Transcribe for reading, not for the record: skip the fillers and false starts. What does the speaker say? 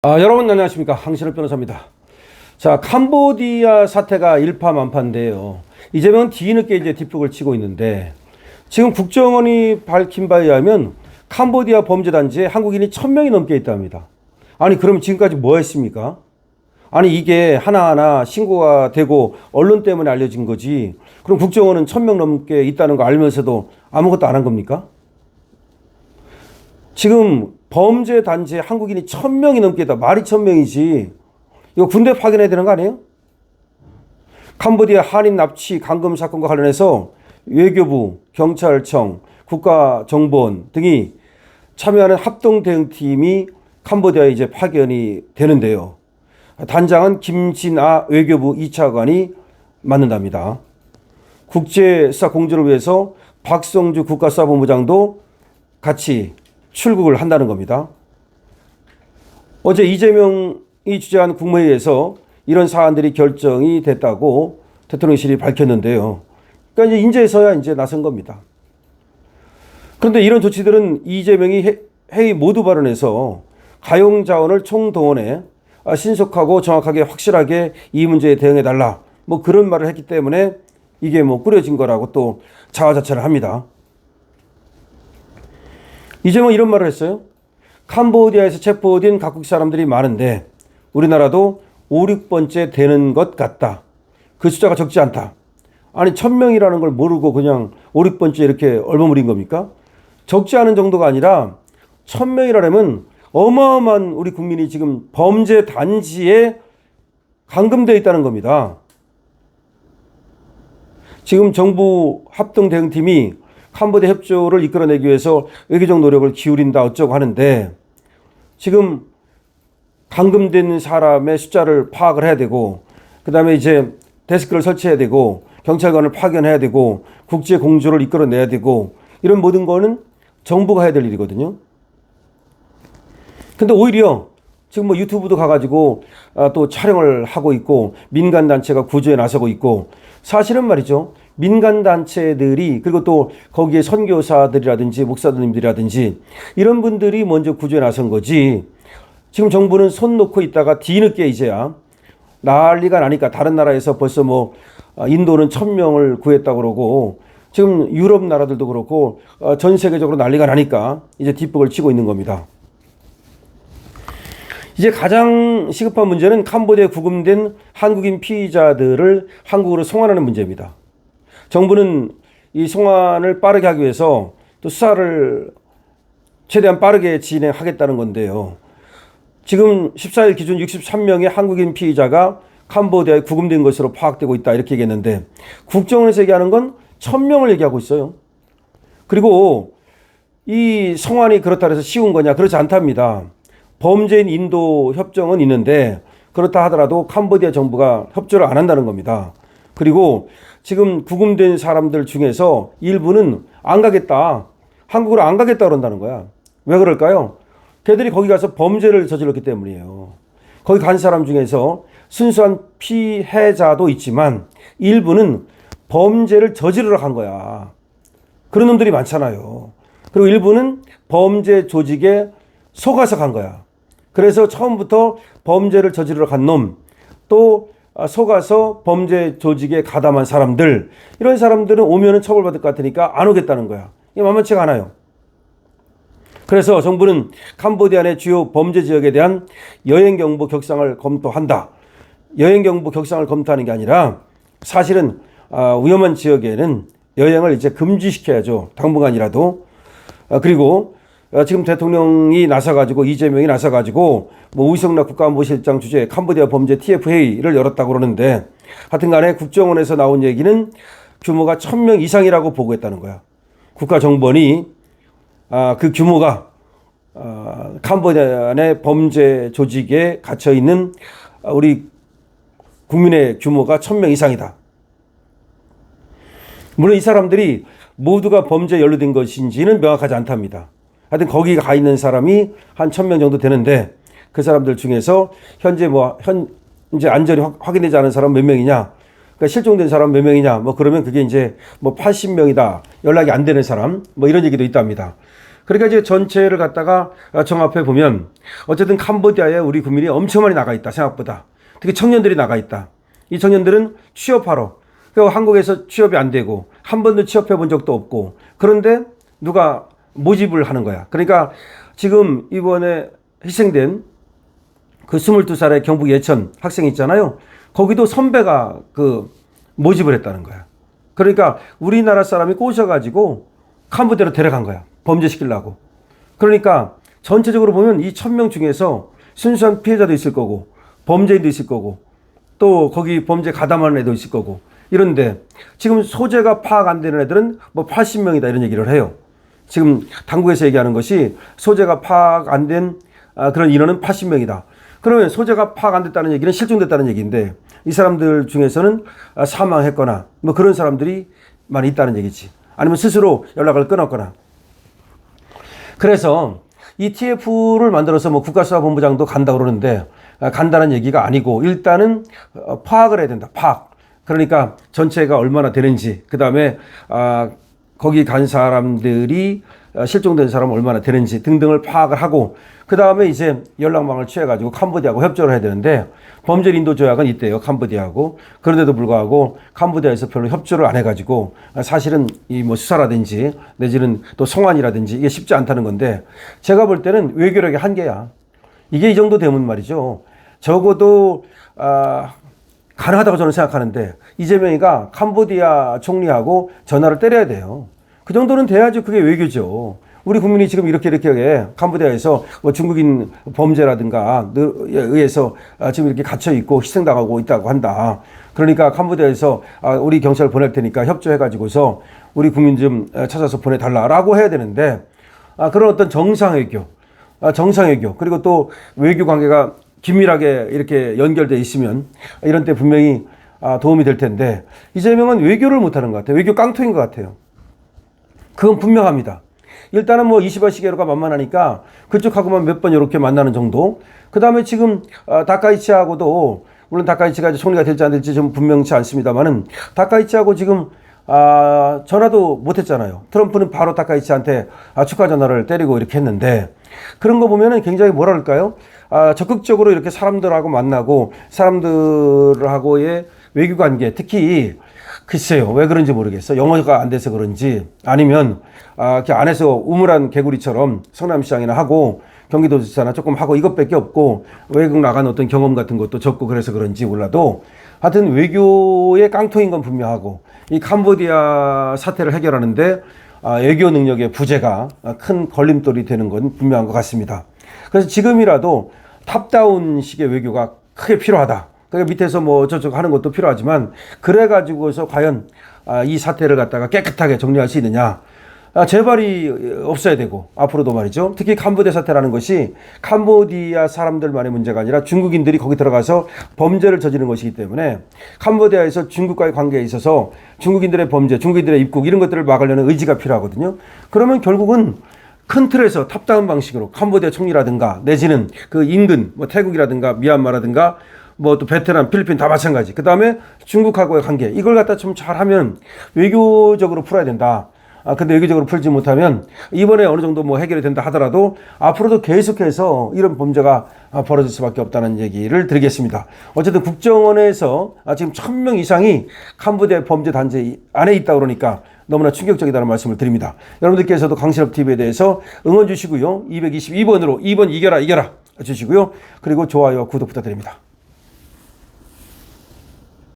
여러분 안녕하십니까. 황신호 변호사입니다. 자, 캄보디아 사태가 일파만파인데요. 이재명은 뒤늦게 이제 뒷북을 치고 있는데, 지금 국정원이 밝힌 바에 의하면 캄보디아 범죄단지에 한국인이 1000명이 넘게 있답니다. 아니, 그럼 지금까지 뭐 했습니까? 아니, 이게 하나하나 신고가 되고 언론 때문에 알려진 거지. 그럼 국정원은 1000명 넘게 있다는 거 알면서도 아무것도 안 한 겁니까? 지금 범죄 단지에 한국인이 1000명이 넘게 있다. 말이 1000명이지. 이거 군대 파견해야 되는 거 아니에요? 캄보디아 한인 납치 감금 사건과 관련해서 외교부, 경찰청, 국가정보원 등이 참여하는 합동 대응팀이 캄보디아에 이제 파견이 되는데요. 단장은 김진아 외교부 2차관이 맡는답니다. 국제수사 공조를 위해서 박성주 국가수사본부장도 같이 출국을 한다는 겁니다. 어제 이재명이 주재한 국무회의에서 이런 사안들이 결정이 됐다고 대통령실이 밝혔는데요. 그러니까 이제 인제에서야 이제 나선 겁니다. 그런데 이런 조치들은 이재명이 회의 모두 발언에서 가용자원을 총동원해 신속하고 정확하게 확실하게 이 문제에 대응해달라, 뭐 그런 말을 했기 때문에 이게 뭐 꾸려진 거라고 또 자화자찬을 합니다. 이재명 이런 말을 했어요. 캄보디아에서 체포된 각국 사람들이 많은데 우리나라도 5, 6번째 되는 것 같다. 그 숫자가 적지 않다. 아니, 1000명이라는 걸 모르고 그냥 5, 6번째 이렇게 얼버무린 겁니까? 적지 않은 정도가 아니라 1000명이라면 어마어마한 우리 국민이 지금 범죄 단지에 감금되어 있다는 겁니다. 지금 정부 합동 대응팀이 캄보디아 협조를 이끌어내기 위해서 외교적 노력을 기울인다 어쩌고 하는데, 지금 감금된 사람의 숫자를 파악을 해야 되고, 그 다음에 이제 데스크를 설치해야 되고, 경찰관을 파견해야 되고, 국제 공조를 이끌어내야 되고, 이런 모든 거는 정부가 해야 될 일이거든요. 근데 오히려 지금 뭐 유튜브도 가가지고 또 촬영을 하고 있고, 민간단체가 구조에 나서고 있고, 사실은 말이죠. 민간단체들이, 그리고 또 거기에 선교사들이라든지 목사님들이라든지 이런 분들이 먼저 구조에 나선 거지. 지금 정부는 손 놓고 있다가 뒤늦게 이제야 난리가 나니까, 다른 나라에서 벌써 뭐 인도는 1000명을 구했다고 그러고, 지금 유럽 나라들도 그렇고 전 세계적으로 난리가 나니까 이제 뒷북을 치고 있는 겁니다. 이제 가장 시급한 문제는 캄보디아에 구금된 한국인 피의자들을 한국으로 송환하는 문제입니다. 정부는 이 송환을 빠르게 하기 위해서 또 수사를 최대한 빠르게 진행하겠다는 건데요. 지금 14일 기준 63명의 한국인 피의자가 캄보디아에 구금된 것으로 파악되고 있다, 이렇게 얘기했는데, 국정원에서 얘기하는 건 1000명을 얘기하고 있어요. 그리고 이 송환이 그렇다 해서 쉬운 거냐? 그렇지 않답니다. 범죄인 인도 협정은 있는데, 그렇다 하더라도 캄보디아 정부가 협조를 안 한다는 겁니다. 그리고 지금 구금된 사람들 중에서 일부는 안 가겠다, 한국으로 안 가겠다 그런다는 거야. 왜 그럴까요? 걔들이 거기 가서 범죄를 저질렀기 때문이에요. 거기 간 사람 중에서 순수한 피해자도 있지만 일부는 범죄를 저지르러 간 거야. 그런 놈들이 많잖아요. 그리고 일부는 범죄 조직에 속아서 간 거야. 그래서 처음부터 범죄를 저지르러 간 놈, 또 속아서 범죄 조직에 가담한 사람들, 이런 사람들은 오면은 처벌받을 것 같으니까 안 오겠다는 거야. 이게 만만치가 않아요. 그래서 정부는 캄보디아 내 주요 범죄 지역에 대한 여행경보 격상을 검토한다. 여행경보 격상을 검토하는 게 아니라, 사실은 위험한 지역에는 여행을 이제 금지시켜야죠. 당분간이라도. 그리고 지금 대통령이 나서가지고, 이재명이 나서가지고 뭐 우이성락 국가안보실장 주재 캄보디아 범죄 TF회의를 열었다고 그러는데, 하여튼간에 국정원에서 나온 얘기는 규모가 1000명 이상이라고 보고했다는 거야. 국가정보원이 그 규모가 캄보디아 내 범죄 조직에 갇혀 있는 우리 국민의 규모가 1000명 이상이다. 물론 이 사람들이 모두가 범죄에 연루된 것인지는 명확하지 않답니다. 하여튼 거기 가 있는 사람이 한 1000명 정도 되는데, 그 사람들 중에서 현재 안전이 확인되지 않은 사람 몇 명이냐, 그러니까 실종된 사람 몇 명이냐, 뭐 그러면 그게 이제 뭐 80명이다, 연락이 안 되는 사람, 뭐 이런 얘기도 있답니다. 그러니까 이제 전체를 갖다가 종합해 보면 어쨌든 캄보디아에 우리 국민이 엄청 많이 나가 있다, 생각보다. 특히 청년들이 나가 있다. 이 청년들은 취업하러, 그러니까 한국에서 취업이 안 되고 한 번도 취업해 본 적도 없고, 그런데 누가 모집을 하는 거야. 그러니까 지금 이번에 희생된 그 22살의 경북 예천 학생 있잖아요. 거기도 선배가 그 모집을 했다는 거야. 그러니까 우리나라 사람이 꼬셔가지고 캄보디아로 데려간 거야. 범죄시키려고. 그러니까 전체적으로 보면 이 1000명 중에서 순수한 피해자도 있을 거고, 범죄인도 있을 거고, 또 거기 범죄 가담하는 애도 있을 거고, 이런데 지금 소재가 파악 안 되는 애들은 뭐 80명이다 이런 얘기를 해요. 지금 당국에서 얘기하는 것이 소재가 파악 안 된 그런 인원은 80명이다. 그러면 소재가 파악 안 됐다는 얘기는 실종됐다는 얘기인데, 이 사람들 중에서는 사망했거나 뭐 그런 사람들이 많이 있다는 얘기지. 아니면 스스로 연락을 끊었거나. 그래서 이 TF를 만들어서 뭐 국가수사본부장도 간다고 그러는데, 간다는 얘기가 아니고 일단은 파악을 해야 된다. 파악. 그러니까 전체가 얼마나 되는지, 그 다음에 거기 간 사람들이 실종된 사람 얼마나 되는지 등등을 파악을 하고, 그 다음에 이제 연락망을 취해가지고 캄보디아하고 협조를 해야 되는데, 범죄 인도 조약은 있대요, 캄보디아하고. 그런데도 불구하고 캄보디아에서 별로 협조를 안 해가지고 사실은 이 뭐 수사라든지 내지는 또 송환이라든지 이게 쉽지 않다는 건데, 제가 볼 때는 외교력의 한계야. 이게 이 정도 되면 말이죠. 적어도 가능하다고 저는 생각하는데, 이재명이가 캄보디아 총리하고 전화를 때려야 돼요. 그 정도는 돼야지 그게 외교죠. 우리 국민이 지금 이렇게 캄보디아에서 뭐 중국인 범죄라든가 의해서 지금 이렇게 갇혀 있고 희생당하고 있다고 한다. 그러니까 캄보디아에서 우리 경찰 보낼 테니까 협조해가지고서 우리 국민 좀 찾아서 보내달라라고 해야 되는데, 그런 어떤 정상외교, 그리고 또 외교 관계가 긴밀하게 이렇게 연결돼 있으면 이런 때 분명히 도움이 될 텐데, 이재명은 외교를 못하는 것 같아요. 외교 깡통인 것 같아요. 그건 분명합니다. 일단은 뭐 20월 시계로가 만만하니까 그쪽하고만 몇 번 이렇게 만나는 정도. 그 다음에 지금 다카이치하고도, 물론 다카이치가 총리가 될지 안 될지 좀 분명치 않습니다만은, 다카이치하고 지금 전화도 못했잖아요. 트럼프는 바로 다카이치한테 축하 전화를 때리고 이렇게 했는데, 그런 거 보면은 굉장히 뭐라 그럴까요? 적극적으로 이렇게 사람들하고 만나고 사람들하고의 외교 관계, 특히 글쎄요, 왜 그런지 모르겠어. 영어가 안 돼서 그런지, 아니면 이렇게 안에서 우물안 개구리처럼 성남시장이나 하고 경기도지사나 조금 하고 이것밖에 없고 외국 나간 어떤 경험 같은 것도 적고 그래서 그런지 몰라도, 하여튼 외교의 깡통인 건 분명하고, 이 캄보디아 사태를 해결하는데 외교 능력의 부재가 큰 걸림돌이 되는 건 분명한 것 같습니다. 그래서 지금이라도 탑다운식의 외교가 크게 필요하다. 그러니까 밑에서 뭐 저쪽 하는 것도 필요하지만, 그래가지고서 과연 이 사태를 갖다가 깨끗하게 정리할 수 있느냐. 재발이 없어야 되고, 앞으로도 말이죠. 특히 캄보디아 사태라는 것이 캄보디아 사람들만의 문제가 아니라 중국인들이 거기 들어가서 범죄를 저지르는 것이기 때문에, 캄보디아에서 중국과의 관계에 있어서 중국인들의 범죄, 중국인들의 입국 이런 것들을 막으려는 의지가 필요하거든요. 그러면 결국은 큰 틀에서 탑다운 방식으로 캄보디아 총리라든가 내지는 그 인근 뭐 태국이라든가 미얀마라든가 뭐 또 베트남, 필리핀 다 마찬가지. 그 다음에 중국하고의 관계, 이걸 갖다 좀 잘하면 외교적으로 풀어야 된다. 근데 외교적으로 풀지 못하면 이번에 어느 정도 뭐 해결이 된다 하더라도 앞으로도 계속해서 이런 범죄가 벌어질 수밖에 없다는 얘기를 드리겠습니다. 어쨌든 국정원에서 지금 1000명 이상이 캄보디아 범죄 단체 안에 있다 그러니까 너무나 충격적이다는 말씀을 드립니다. 여러분들께서도 강신업TV에 대해서 응원 주시고요. 222번으로 2번 이겨라 주시고요. 그리고 좋아요, 구독 부탁드립니다.